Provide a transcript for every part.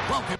Welcome.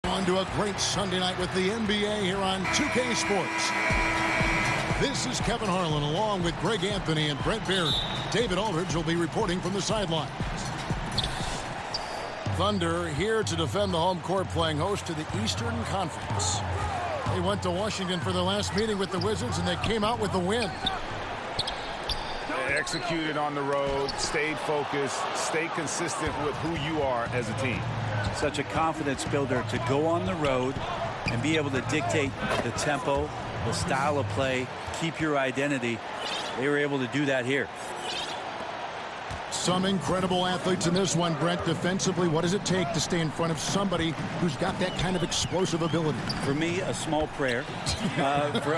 On to a great Sunday night with the NBA here on 2K Sports. This is Kevin Harlan along with Greg Anthony and Brent Beard. David Aldridge will be reporting from the sidelines. Thunder here to defend the home court, playing host to the Eastern Conference. They went to Washington for their last meeting with the Wizards, and they came out with the win. They executed on the road, stayed focused, stayed consistent with who you are as a team. Such a confidence builder to go on the road and be able to dictate the tempo, the style of play, keep your identity. They were able to do that here. Some incredible athletes in this one, Brent. Defensively, what does it take to stay in front of somebody who's got that kind of explosive ability? For me, a small prayer. For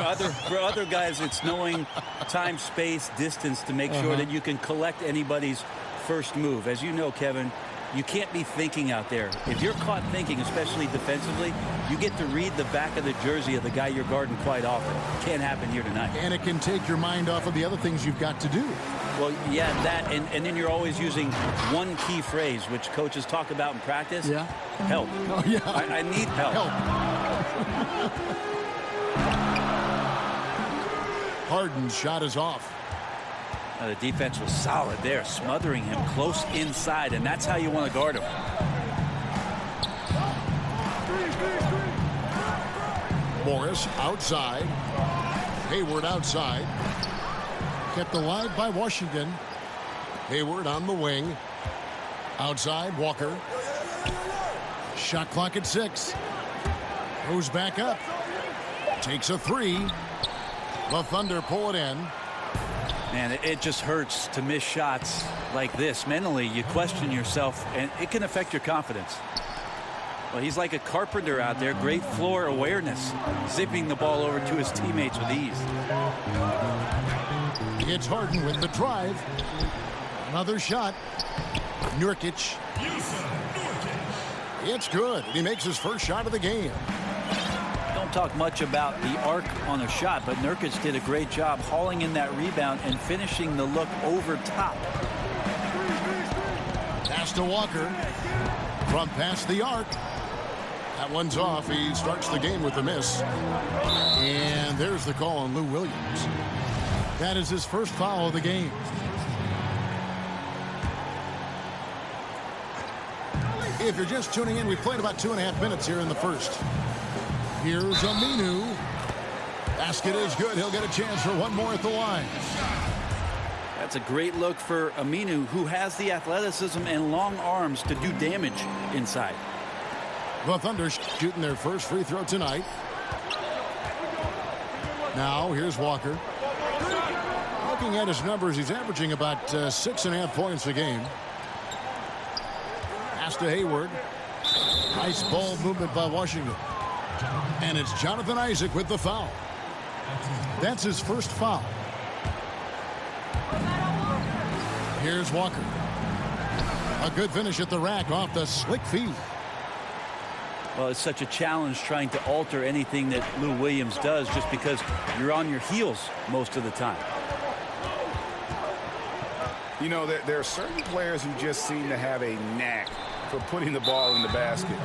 other guys, it's knowing time, space, distance to make sure that you can collect anybody's first move. As you know, Kevin, you can't be thinking out there. If you're caught thinking, especially defensively, you get to read the back of the jersey of the guy you're guarding quite often. Can't happen here tonight. And it can take your mind off of the other things you've got to do. Well, yeah, that, and then you're always using one key phrase, which coaches talk about in practice. Yeah. Help. Oh, yeah. I need help. Harden's shot is off. The defense was solid there, smothering him close inside, and that's how you want to guard him. Morris outside. Hayward outside. Kept alive by Washington. Hayward on the wing. Outside, Walker. Shot clock at 6. Goes back up. Takes a 3. The Thunder pull it in. Man, it just hurts to miss shots like this. Mentally, you question yourself, and it can affect your confidence. Well, he's like a carpenter out there. Great floor awareness. Zipping the ball over to his teammates with ease. It's Harden with the drive. Another shot. Nurkic. It's good. He makes his first shot of the game. Don't talk much about the arc on a shot, but Nurkic did a great job hauling in that rebound and finishing the look over top. Pass to Walker. From past the arc. That one's off. He starts the game with a miss. And there's the call on Lou Williams. That is his first foul of the game. Hey, if you're just tuning in, we played about 2.5 minutes here in the first. Here's Aminu. Basket is good. He'll get a chance for one more at the line. That's a great look for Aminu, who has the athleticism and long arms to do damage inside. The Thunder shooting their first free throw tonight. Now, here's Walker. Looking at his numbers, he's averaging about 6.5 points a game. Pass to Hayward. Nice ball movement by Washington. And it's Jonathan Isaac with the foul. That's his first foul. Here's Walker. A good finish at the rack off the slick feed. Well, it's such a challenge trying to alter anything that Lou Williams does just because you're on your heels most of the time. You know, there are certain players who just seem to have a knack for putting the ball in the basket.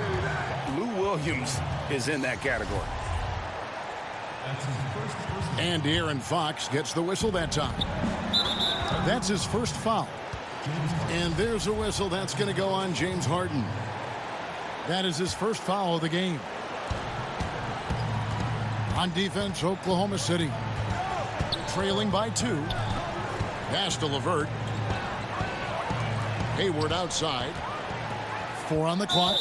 Lou Williams is in that category. And De'Aaron Fox gets the whistle that time. That's his first foul. And there's a whistle that's going to go on James Harden. That is his first foul of the game. On defense, Oklahoma City. Trailing by 2. Pass to LeVert. Hayward outside. 4 on the clock.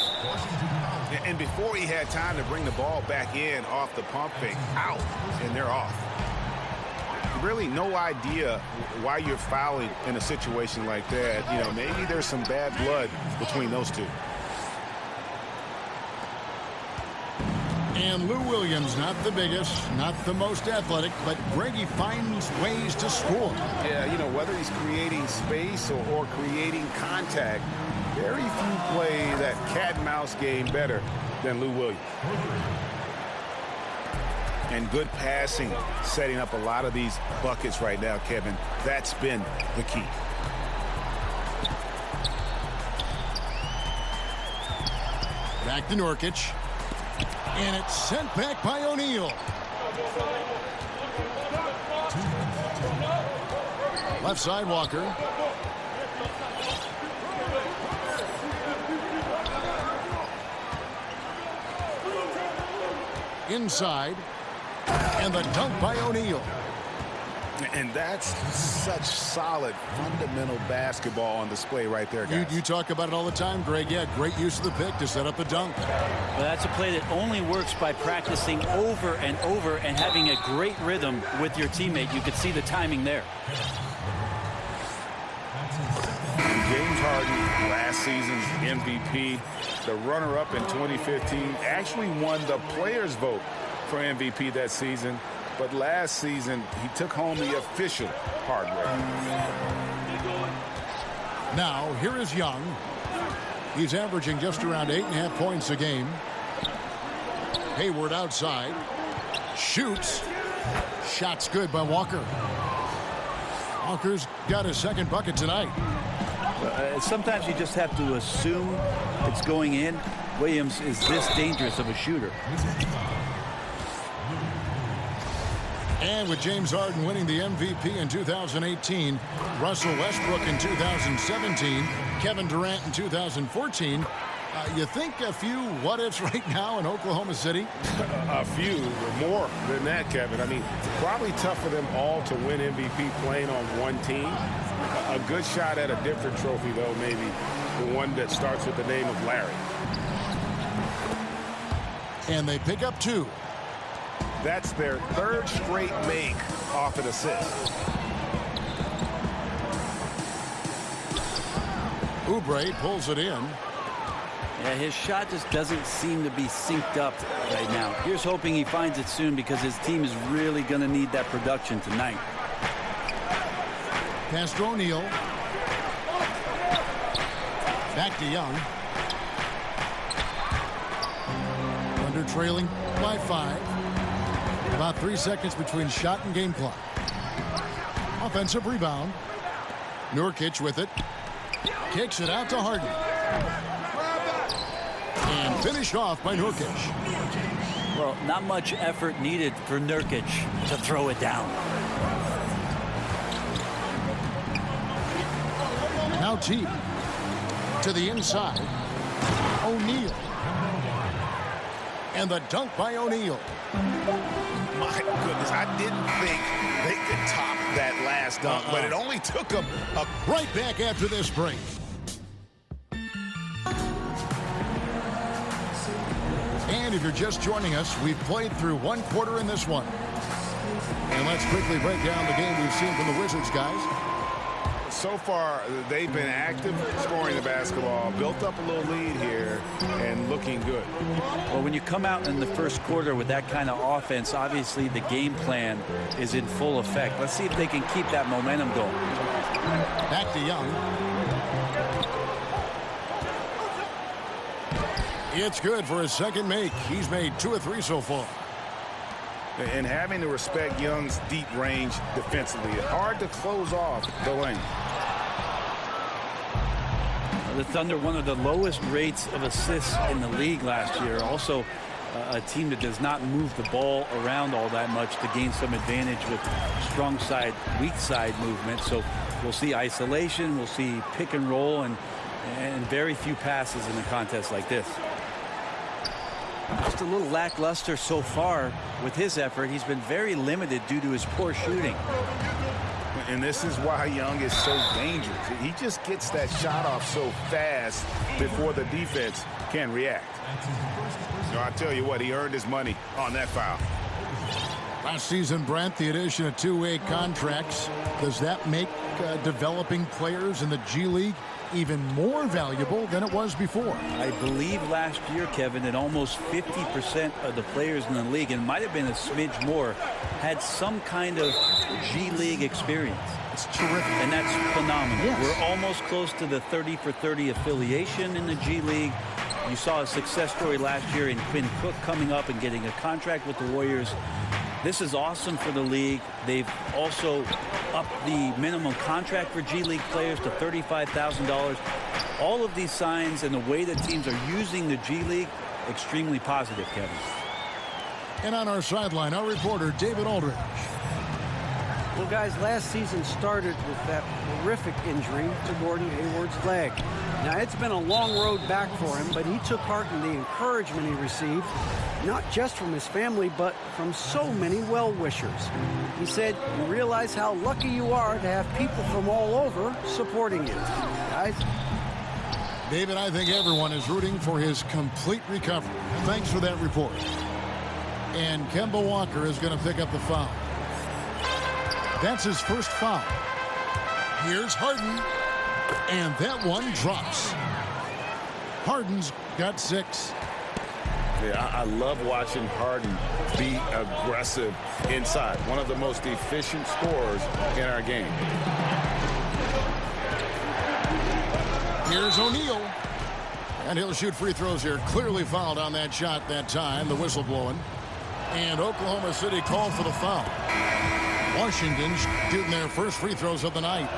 And before he had time to bring the ball back in off the pump fake, out, and they're off. Really no idea why you're fouling in a situation like that. You know, maybe there's some bad blood between those two. And Lou Williams, not the biggest, not the most athletic, but Greg, he finds ways to score. Yeah, you know, whether he's creating space or creating contact, very few play that cat and mouse game better than Lou Williams. And good passing, setting up a lot of these buckets right now, Kevin. That's been the key. Back to Nurkic. And it's sent back by O'Neal. Left side, Walker. Inside. And the dunk by O'Neal. And that's such solid, fundamental basketball on display right there, guys. You talk about it all the time, Greg. Yeah, great use of the pick to set up the dunk. Well, that's a play that only works by practicing over and over and having a great rhythm with your teammate. You could see the timing there. James Harden, last season's MVP, the runner-up in 2015, actually won the players' vote for MVP that season. But last season, he took home the official hardware. Now, here is Young. He's averaging just around 8.5 points a game. Hayward outside. Shoots. Shot's good by Walker. Walker's got his second bucket tonight. Sometimes you just have to assume it's going in. Williams is this dangerous of a shooter. And with James Harden winning the MVP in 2018, Russell Westbrook in 2017, Kevin Durant in 2014, you think a few what-ifs right now in Oklahoma City? A few, more than that, Kevin. I mean, it's probably tough for them all to win MVP playing on one team. A good shot at a different trophy, though, maybe the one that starts with the name of Larry. And they pick up 2. That's their third straight make off an assist. Oubre pulls it in. Yeah, his shot just doesn't seem to be synced up right now. Here's hoping he finds it soon because his team is really going to need that production tonight. Pass to O'Neal. Back to Young. Under trailing by 5. About 3 seconds between shot and game clock. Offensive rebound. Nurkic with it. Kicks it out to Harden. And finished off by Nurkic. Well, not much effort needed for Nurkic to throw it down. Now T to the inside. O'Neal. And the dunk by O'Neal. My goodness, I didn't think they could top that last dunk, but it only took them a... Right back after this break. And if you're just joining us, we've played through one quarter in this one. And let's quickly break down the game we've seen from the Wizards, guys. So far, they've been active, scoring the basketball, built up a little lead here, and looking good. Well, when you come out in the first quarter with that kind of offense, obviously the game plan is in full effect. Let's see if they can keep that momentum going. Back to Young. It's good for his second make. He's made 2 of 3 so far. And having to respect Young's deep range defensively, hard to close off the lane. The Thunder, one of the lowest rates of assists in the league last year. Also, a team that does not move the ball around all that much to gain some advantage with strong side, weak side movement. So we'll see isolation, we'll see pick and roll, and very few passes in a contest like this. Just a little lackluster so far with his effort. He's been very limited due to his poor shooting. And this is why Young is so dangerous. He just gets that shot off so fast before the defense can react. So I tell you what, he earned his money on that foul. Last season, Brent, the addition of 2-way contracts, does that make developing players in the G League even more valuable than it was before? I believe last year, Kevin, that almost 50% of the players in the league, and might have been a smidge more, had some kind of G League experience. It's terrific. And that's phenomenal. Yes. We're almost close to the 30 for 30 affiliation in the G League. You saw a success story last year in Quinn Cook coming up and getting a contract with the Warriors. This is awesome for the league. They've also upped the minimum contract for G League players to $35,000. All of these signs and the way that teams are using the G League, extremely positive, Kevin. And on our sideline, our reporter, David Aldridge. Well, guys, last season started with that horrific injury to Gordon Hayward's leg. Now, it's been a long road back for him, but he took heart in the encouragement he received, not just from his family, but from so many well-wishers. He said, "You realize how lucky you are to have people from all over supporting you." Guys? David, I think everyone is rooting for his complete recovery. Thanks for that report. And Kemba Walker is going to pick up the foul. That's his first foul. Here's Harden. And that one drops. Harden's got 6. Yeah, I love watching Harden be aggressive inside. One of the most efficient scorers in our game. Here's O'Neal. And he'll shoot free throws here. Clearly fouled on that shot that time. The whistle blowing. And Oklahoma City called for the foul. Washington shooting their first free throws of the night.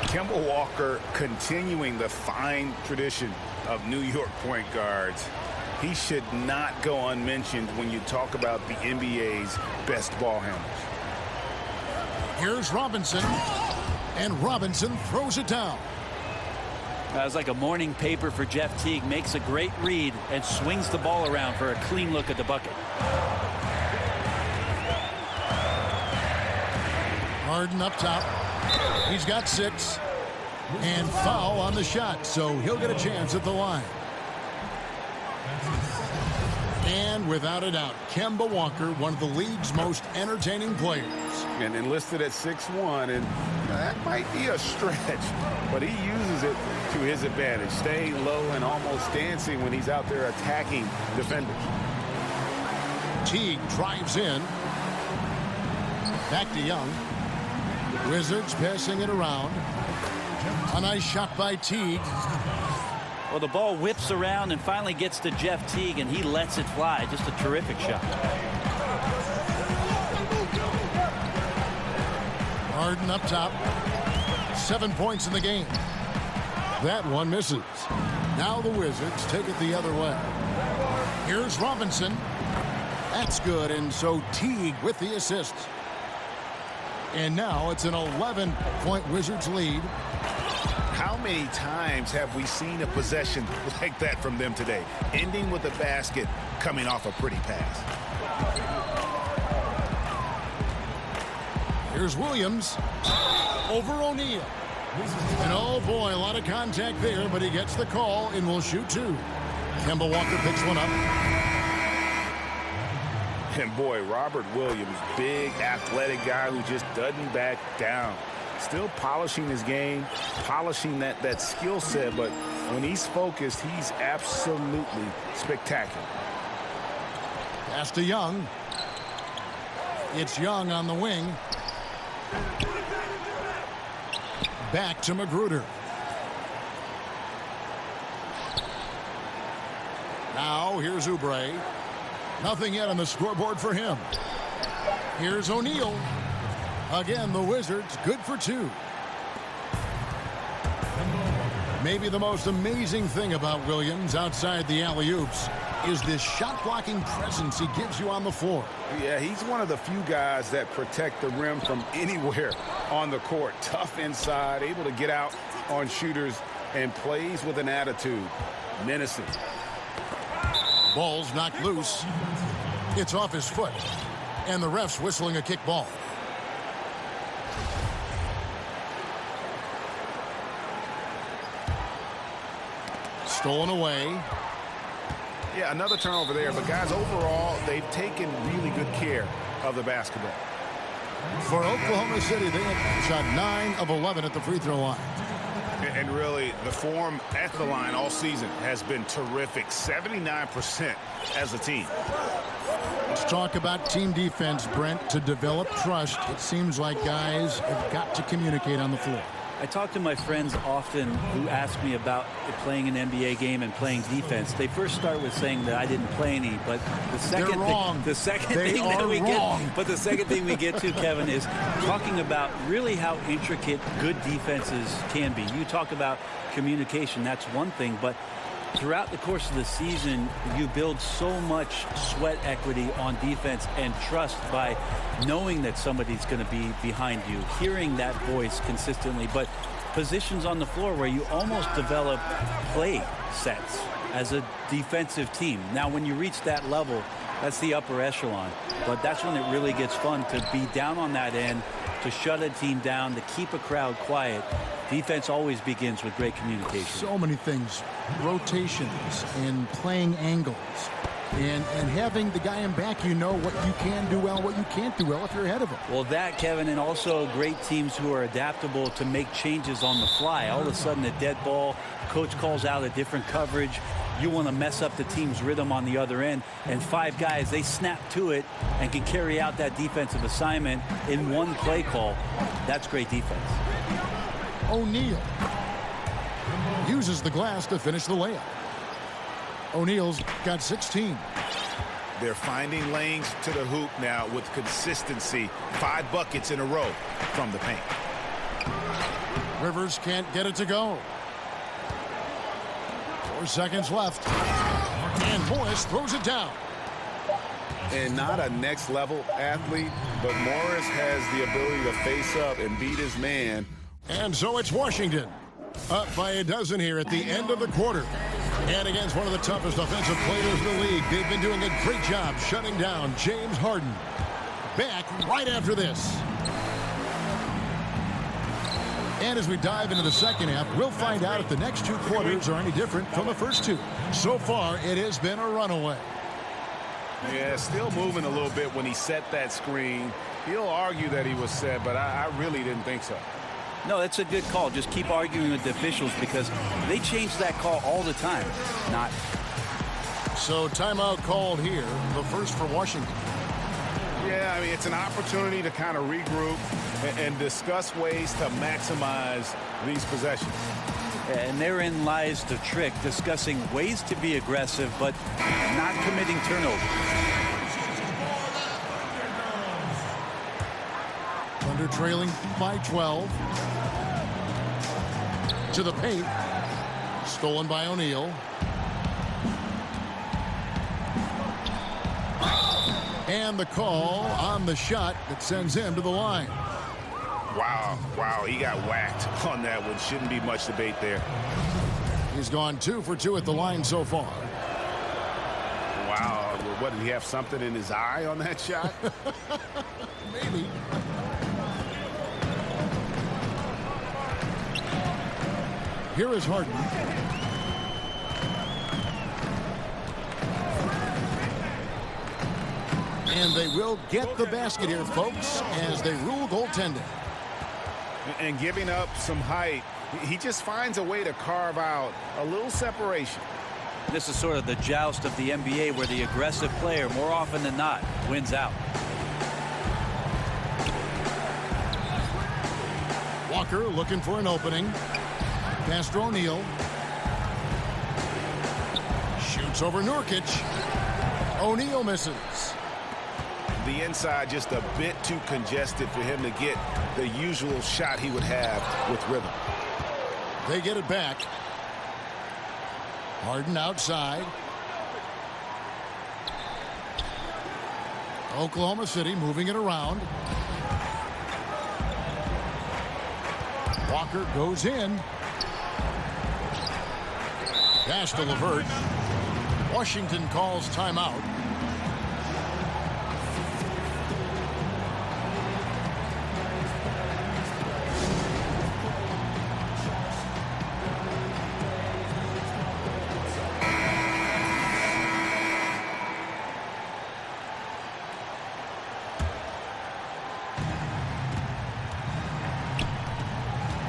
Kemba Walker continuing the fine tradition of New York point guards. He should not go unmentioned when you talk about the NBA's best ball handlers. Here's Robinson. And Robinson throws it down. That was like a morning paper for Jeff Teague. Makes a great read and swings the ball around for a clean look at the bucket. Harden up top. He's got 6. And foul on the shot, so he'll get a chance at the line. And without a doubt, Kemba Walker, one of the league's most entertaining players. And enlisted at 6'1", and that might be a stretch, but he uses it to his advantage, staying low and almost dancing when he's out there attacking defenders. Teague drives in. Back to Young. Wizards passing it around. A nice shot by Teague. Well, the ball whips around and finally gets to Jeff Teague, and he lets it fly. Just a terrific shot. Harden up top. 7 points in the game. That one misses. Now the Wizards take it the other way. Here's Robinson. That's good, and so Teague with the assist. And now it's an 11-point Wizards lead. how many times have we seen a possession like that from them today? Ending with a basket, coming off a pretty pass. Here's Williams over O'Neal. And oh boy, a lot of contact there, but he gets the call and will shoot two. Kemba Walker picks one up. And boy, Robert Williams, big athletic guy who just doesn't back down. Still polishing his game, polishing that skill set, but when he's focused, he's absolutely spectacular. Pass to Young. It's Young on the wing. Back to Magruder. Now here's Oubre. Nothing yet on the scoreboard for him. Here's O'Neal. Again, the Wizards good for two. Maybe the most amazing thing about Williams outside the alley-oops is this shot-blocking presence he gives you on the floor. Yeah, he's one of the few guys that protect the rim from anywhere on the court. Tough inside, able to get out on shooters, and plays with an attitude. Menacing. Ball's knocked loose. It's off his foot. And the ref's whistling a kick ball. Stolen away. Yeah, another turnover there. But, guys, overall, they've taken really good care of the basketball. For Oklahoma City, they have shot 9 of 11 at the free throw line. And really, the form at the line all season has been terrific. 79% as a team. Let's talk about team defense, Brent. To develop trust, it seems like guys have got to communicate on the floor. I talk to my friends often who ask me about playing an NBA game and playing defense. They first start with saying that I didn't play any, but the second thing we get to, Kevin, is talking about really how intricate good defenses can be. You talk about communication, that's one thing, but throughout the course of the season, you build so much sweat equity on defense and trust by knowing that somebody's going to be behind you, hearing that voice consistently, but positions on the floor where you almost develop play sets as a defensive team. Now, when you reach that level, that's the upper echelon, but that's when it really gets fun to be down on that end, to shut a team down, to keep a crowd quiet. Defense always begins with great communication. So many things, rotations and playing angles and having the guy in back, you know what you can do well, what you can't do well if you're ahead of him. Well, that, Kevin, and also great teams who are adaptable to make changes on the fly. All of a sudden, a dead ball, coach calls out a different coverage. You want to mess up the team's rhythm on the other end, and 5 guys, they snap to it and can carry out that defensive assignment in one play call. That's great defense. O'Neal uses the glass to finish the layup. O'Neal's got 16. They're finding lanes to the hoop now with consistency. 5 buckets in a row from the paint. Rivers can't get it to go. 4 seconds left. And Morris throws it down. And not a next-level athlete, but Morris has the ability to face up and beat his man. And so it's Washington up by a dozen here at the end of the quarter. And against one of the toughest offensive players in the league, they've been doing a great job shutting down James Harden. Back right after this. And as we dive into the second half, we'll find out if the next 2 quarters are any different from the first 2. So far, it has been a runaway. Yeah, still moving a little bit when he set that screen. He'll argue that he was set, but I really didn't think so. No, that's a good call. Just keep arguing with the officials because they change that call all the time. Not. So timeout called here, the first for Washington. Yeah, I mean, it's an opportunity to kind of regroup and discuss ways to maximize these possessions. And therein lies the trick, discussing ways to be aggressive, but not committing turnovers. Thunder trailing by 12. To the paint. Stolen by O'Neal. And the call on the shot that sends him to the line. Wow, he got whacked on that one. Shouldn't be much debate there. He's gone 2 for 2 at the line so far. Wow, what, did he have something in his eye on that shot? Maybe. Here is Harden. And they will get the basket here, folks, as they rule goaltending. And giving up some height, he just finds a way to carve out a little separation. This is sort of the joust of the NBA where the aggressive player, more often than not, wins out. Walker looking for an opening. Pass to O'Neal. Shoots over Nurkic. O'Neal misses. The inside just a bit too congested for him to get the usual shot he would have with rhythm. They get it back. Harden outside. Oklahoma City moving it around. Walker goes in. Pass to LeVert. Washington calls timeout.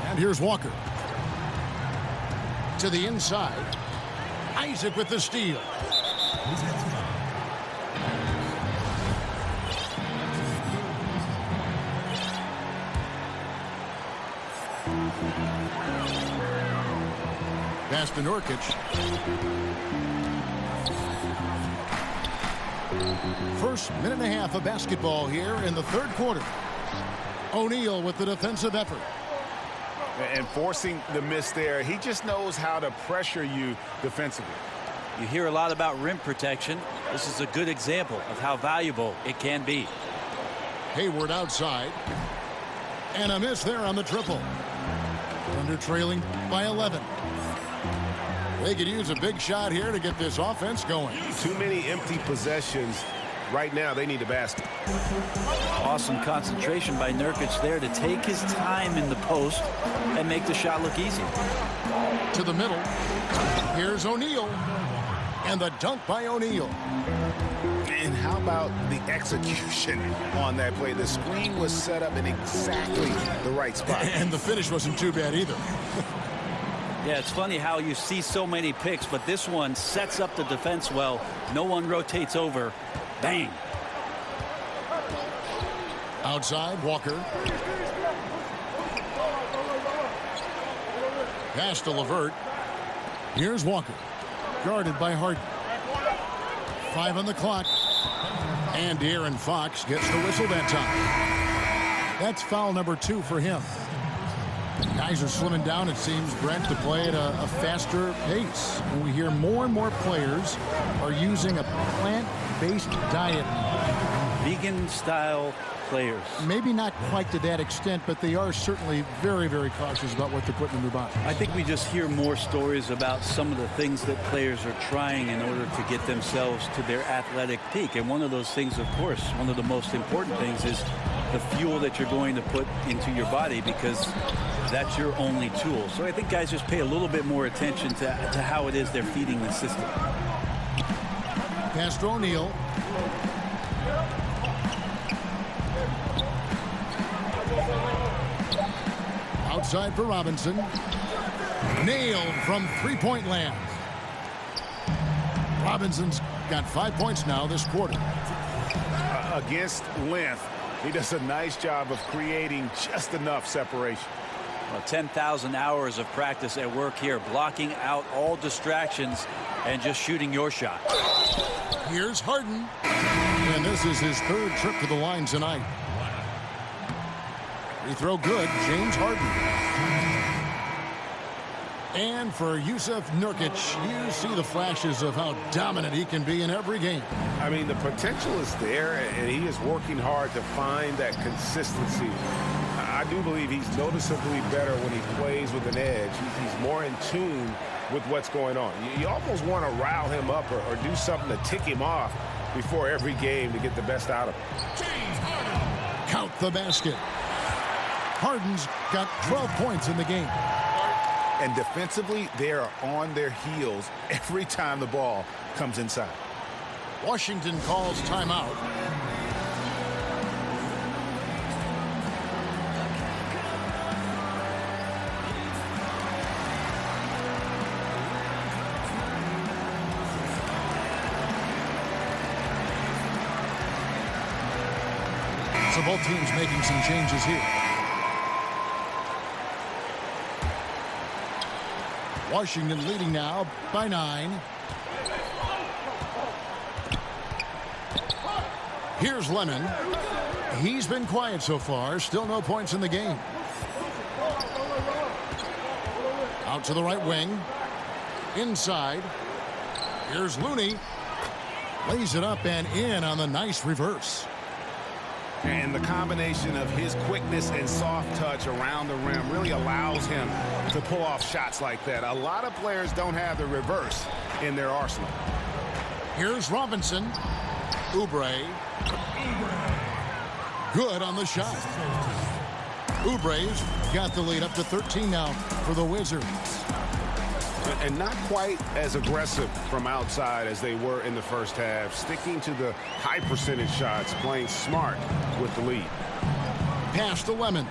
And here's Walker. To the inside. Isaac with the steal. Pass to Nurkic. First minute and a half of basketball here in the third quarter. O'Neal with the defensive effort. And forcing the miss there, he just knows how to pressure you defensively. You hear a lot about rim protection. This is a good example of how valuable it can be. Hayward outside. And a miss there on the triple. Thunder trailing by 11. They could use a big shot here to get this offense going. Too many empty possessions. Right now, they need a basket. Awesome concentration by Nurkic there to take his time in the post and make the shot look easy. To the middle. Here's O'Neal. And the dunk by O'Neal. And how about the execution on that play? The screen was set up in exactly the right spot. And the finish wasn't too bad either. Yeah, it's funny how you see so many picks, but this one sets up the defense well. No one rotates over. Bang. Outside, Walker. Pass to LeVert. Here's Walker. Guarded by Harden. 5 on the clock. And De'Aaron Fox gets the whistle that time. That's foul number 2 for him. Guys are slimming down, it seems, Brent, to play at a faster pace. And we hear more and more players are using a plant-based diet. Vegan-style players. Maybe not quite to that extent, but they are certainly very, very cautious about what they're putting in their bodies. I think we just hear more stories about some of the things that players are trying in order to get themselves to their athletic peak. And one of those things, of course, one of the most important things is the fuel that you're going to put into your body, because that's your only tool. So I think guys just pay a little bit more attention to how it is they're feeding the system. Pass to O'Neal. Outside for Robinson. Nailed from three-point land. Robinson's got 5 points now this quarter. Against length, he does a nice job of creating just enough separation. Well, 10,000 hours of practice at work here, blocking out all distractions and just shooting your shot. Here's Harden. And this is his third trip to the line tonight. Free throw good, James Harden. And for Yusuf Nurkic, you see the flashes of how dominant he can be in every game. I mean, the potential is there, and he is working hard to find that consistency. I do believe he's noticeably better when he plays with an edge. He's more in tune with what's going on. You almost want to rile him up or do something to tick him off before every game to get the best out of him. Count the basket. Harden's got 12 points in the game. And defensively, they are on their heels every time the ball comes inside. Washington calls timeout. So both teams making some changes here. Washington leading now by 9. Here's Lemon. He's been quiet so far. Still no points in the game. Out to the right wing. Inside. Here's Looney. Lays it up and in on the nice reverse. And the combination of his quickness and soft touch around the rim really allows him to pull off shots like that. A lot of players don't have the reverse in their arsenal. Here's Robinson. Oubre. Good on the shot. Oubre's got the lead up to 13 now for the Wizards. And not quite as aggressive from outside as they were in the first half. Sticking to the high percentage shots, playing smart with the lead. Pass to Lemon.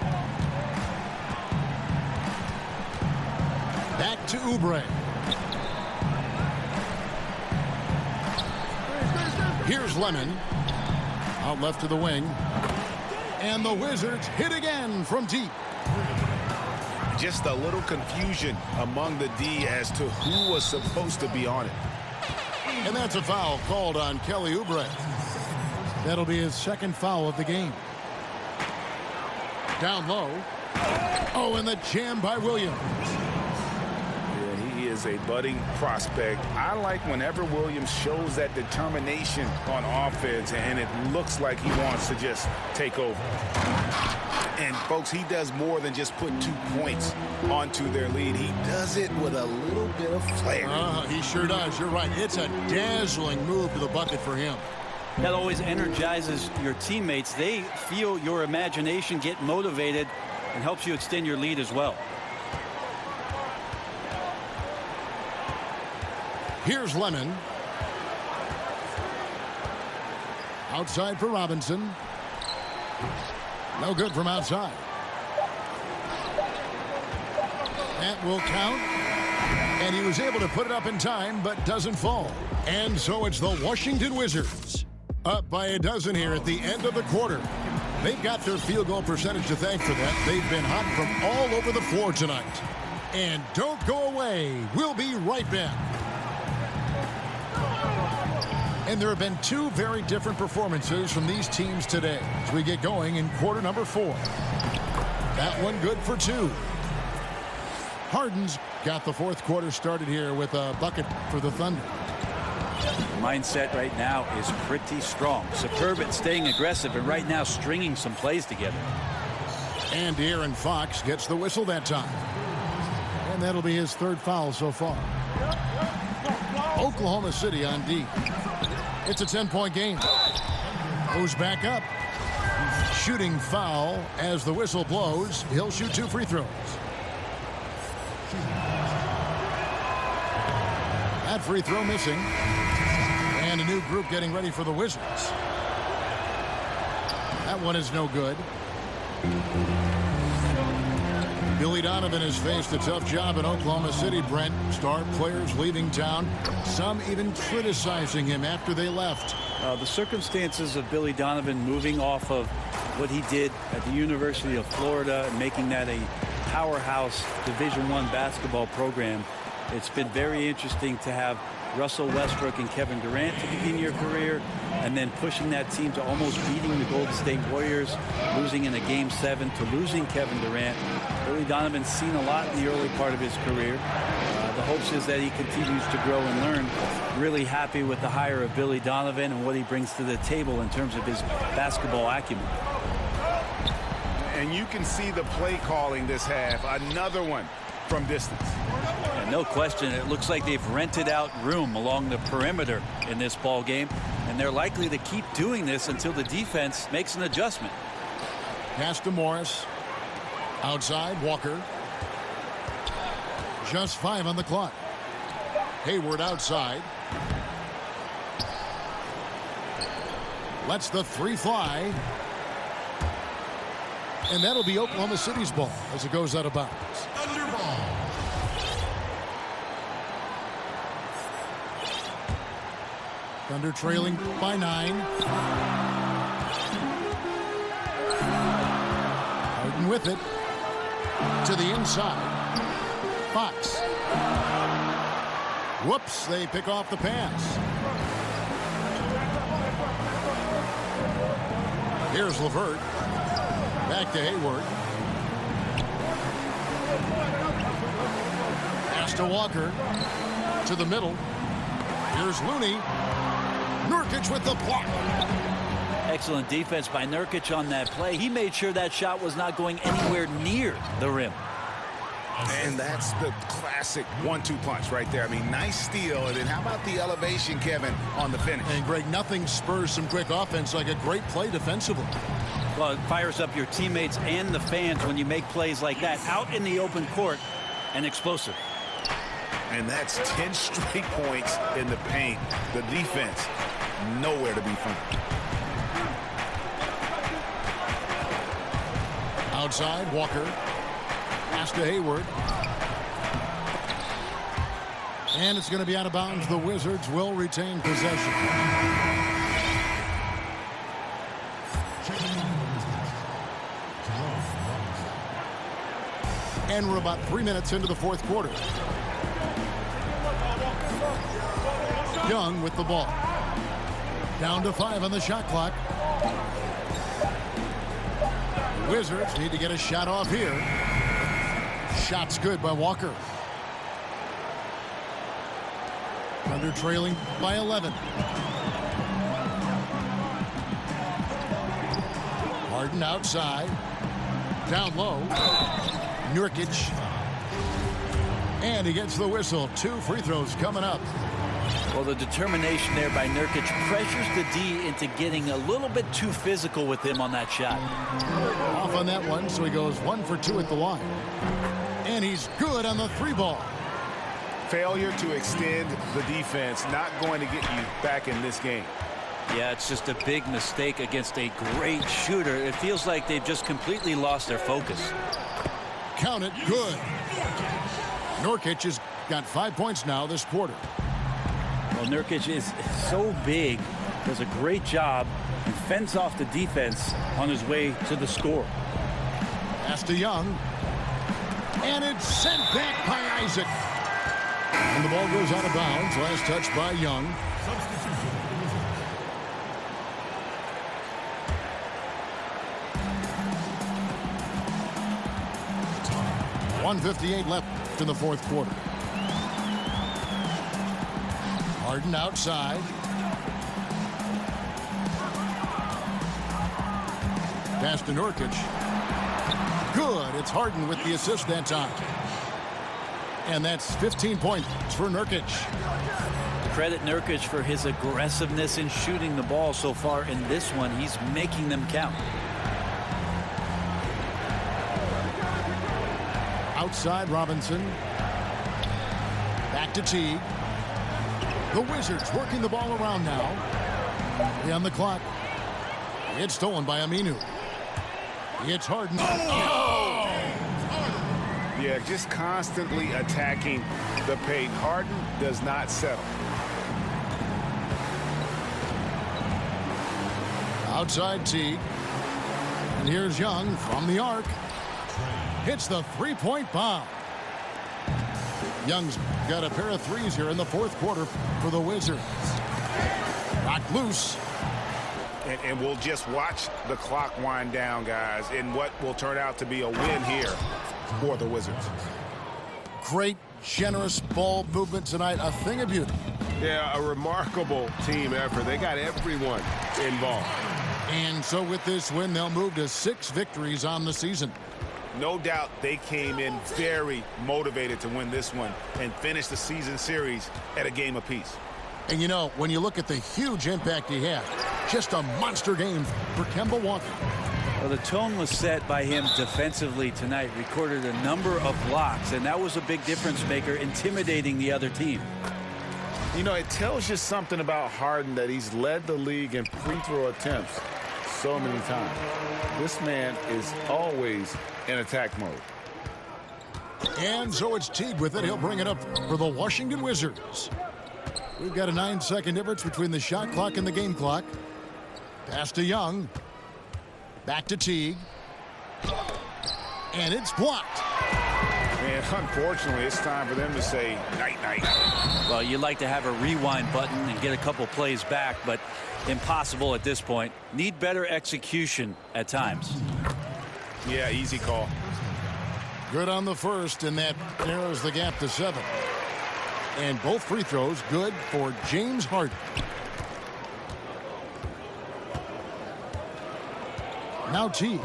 Back to Oubre. Here's Lemon. Out left to the wing. And the Wizards hit again from deep. Just a little confusion among the D as to who was supposed to be on it. And that's a foul called on Kelly Oubre. That'll be his second foul of the game. Down low. Oh, and the jam by Williams. Yeah, he is a budding prospect. I like whenever Williams shows that determination on offense and it looks like he wants to just take over. And, folks, he does more than just put 2 points onto their lead. He does it with a little bit of flair. He sure does. You're right. It's a dazzling move to the bucket for him. That always energizes your teammates. They feel your imagination, get motivated, and helps you extend your lead as well. Here's Lemon. Outside for Robinson. No good from outside. That will count. And he was able to put it up in time, but doesn't fall. And so it's the Washington Wizards. Up by a dozen here at the end of the quarter. They've got their field goal percentage to thank for that. They've been hot from all over the floor tonight. And don't go away. We'll be right back. And there have been 2 very different performances from these teams today as we get going in quarter number 4. That one good for 2. Harden's got the fourth quarter started here with a bucket for the Thunder. The mindset right now is pretty strong. Superb at staying aggressive, and right now stringing some plays together. And De'Aaron Fox gets the whistle that time. And that'll be his 3rd foul so far. Oklahoma City on D. It's a 10-point game. Goes back up. Shooting foul as the whistle blows. He'll shoot 2 free throws. That free throw missing. And a new group getting ready for the Wizards. That one is no good. Billy Donovan has faced a tough job in Oklahoma City, Brent. Star players leaving town, some even criticizing him after they left. The circumstances of Billy Donovan moving off of what he did at the University of Florida and making that a powerhouse Division I basketball program, it's been very interesting to have Russell Westbrook and Kevin Durant to begin your career, and then pushing that team to almost beating the Golden State Warriors, losing in a Game 7 to losing Kevin Durant. Billy Donovan's seen a lot in the early part of his career. The hopes is that he continues to grow and learn. Really happy with the hire of Billy Donovan and what he brings to the table in terms of his basketball acumen. And you can see the play calling this half. Another one from distance. And no question, it looks like they've rented out room along the perimeter in this ball game, and they're likely to keep doing this until the defense makes an adjustment. Pass to Morris. Outside, Walker. Just 5 on the clock. Hayward outside. Lets the 3 fly. And that'll be Oklahoma City's ball as it goes out of bounds. Thunder trailing by 9. Harden with it. To the inside. Fox. Whoops, they pick off the pass. Here's LeVert. Back to Hayward. Pass to Walker. To the middle. Here's Looney. Nurkic with the block. Excellent defense by Nurkic on that play. He made sure that shot was not going anywhere near the rim. And that's the classic 1-2 punch right there. I mean, nice steal. And then how about the elevation, Kevin, on the finish? And, Greg, nothing spurs some quick offense like a great play defensively. Well, it fires up your teammates and the fans when you make plays like that out in the open court and explosive. And that's 10 straight points in the paint. The defense, nowhere to be found. Outside, Walker. Pass to Hayward. And it's going to be out of bounds. The Wizards will retain possession. And we're about 3 minutes into the fourth quarter. Young with the ball. Down to 5 on the shot clock. The Wizards need to get a shot off here. Shot's good by Walker. Thunder trailing by 11. Harden outside. Down low. Nurkic. And he gets the whistle. 2 free throws coming up. Well, the determination there by Nurkic pressures the D into getting a little bit too physical with him on that shot. Off on that one, so he goes 1 for 2 at the line. And he's good on the 3 ball. Failure to extend the defense, not going to get you back in this game. Yeah, it's just a big mistake against a great shooter. It feels like they've just completely lost their focus. Count it, good. Nurkic has got 5 points now this quarter. Well, Nurkic is so big, does a great job, and fends off the defense on his way to the score. Pass to Young. And it's sent back by Isaac. And the ball goes out of bounds. Last touch by Young. .158 left in the fourth quarter. Harden outside. Pass to Nurkic. Good. It's Harden with the assist that time. And that's 15 points for Nurkic. Credit Nurkic for his aggressiveness in shooting the ball so far in this one. He's making them count. Outside Robinson. Back to Teague. The Wizards working the ball around now. 3 on the clock. It's stolen by Aminu. It's Harden. Oh! Yeah, just constantly attacking the paint. Harden does not settle. Outside Teague. And here's Young from the arc. Hits the 3-point bomb. Young's got a pair of threes here in the fourth quarter for the Wizards. Knocked loose. And we'll just watch the clock wind down, guys, in what will turn out to be a win here for the Wizards. Great, generous ball movement tonight. A thing of beauty. Yeah, a remarkable team effort. They got everyone involved. And so with this win, they'll move to 6 victories on the season. No doubt they came in very motivated to win this one and finish the season series at a game apiece. And you know, when you look at the huge impact he had, just a monster game for Kemba Walker. Well, the tone was set by him defensively tonight. Recorded a number of blocks, and that was a big difference maker, intimidating the other team. You know, it tells you something about Harden that he's led the league in free throw attempts so many times. This man is always in attack mode. And so it's Teague with it. He'll bring it up for the Washington Wizards. We've got a 9-second difference between the shot clock and the game clock. Pass to Young. Back to Teague. And it's blocked. And unfortunately, it's time for them to say night-night. Well, you'd like to have a rewind button and get a couple plays back, but impossible at this point. Need better execution at times. Yeah, easy call. Good on the first, and that narrows the gap to 7. And both free throws good for James Harden. Now Teague.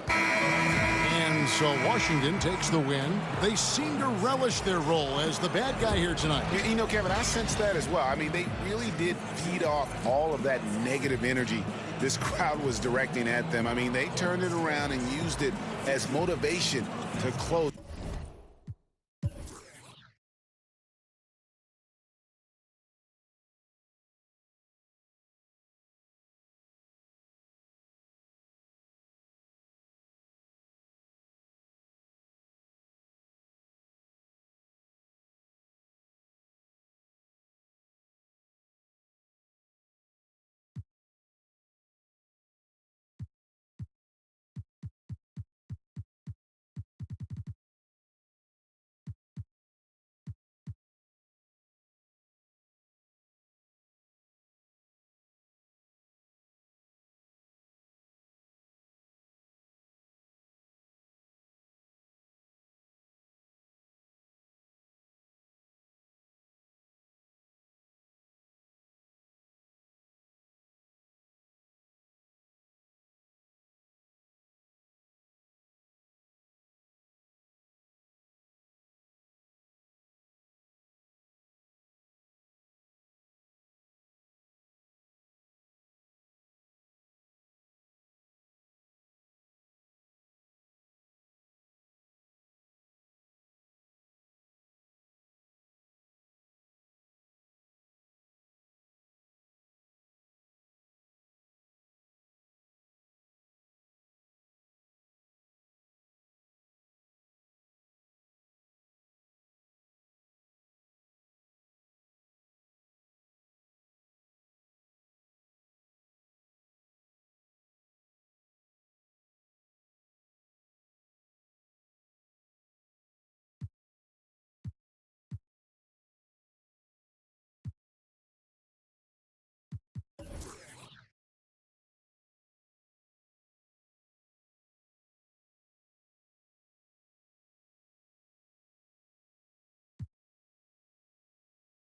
And so Washington takes the win. They seem to relish their role as the bad guy here tonight. You know, Kevin, I sense that as well. I mean, they really did feed off all of that negative energy this crowd was directing at them. I mean, they turned it around and used it as motivation to close.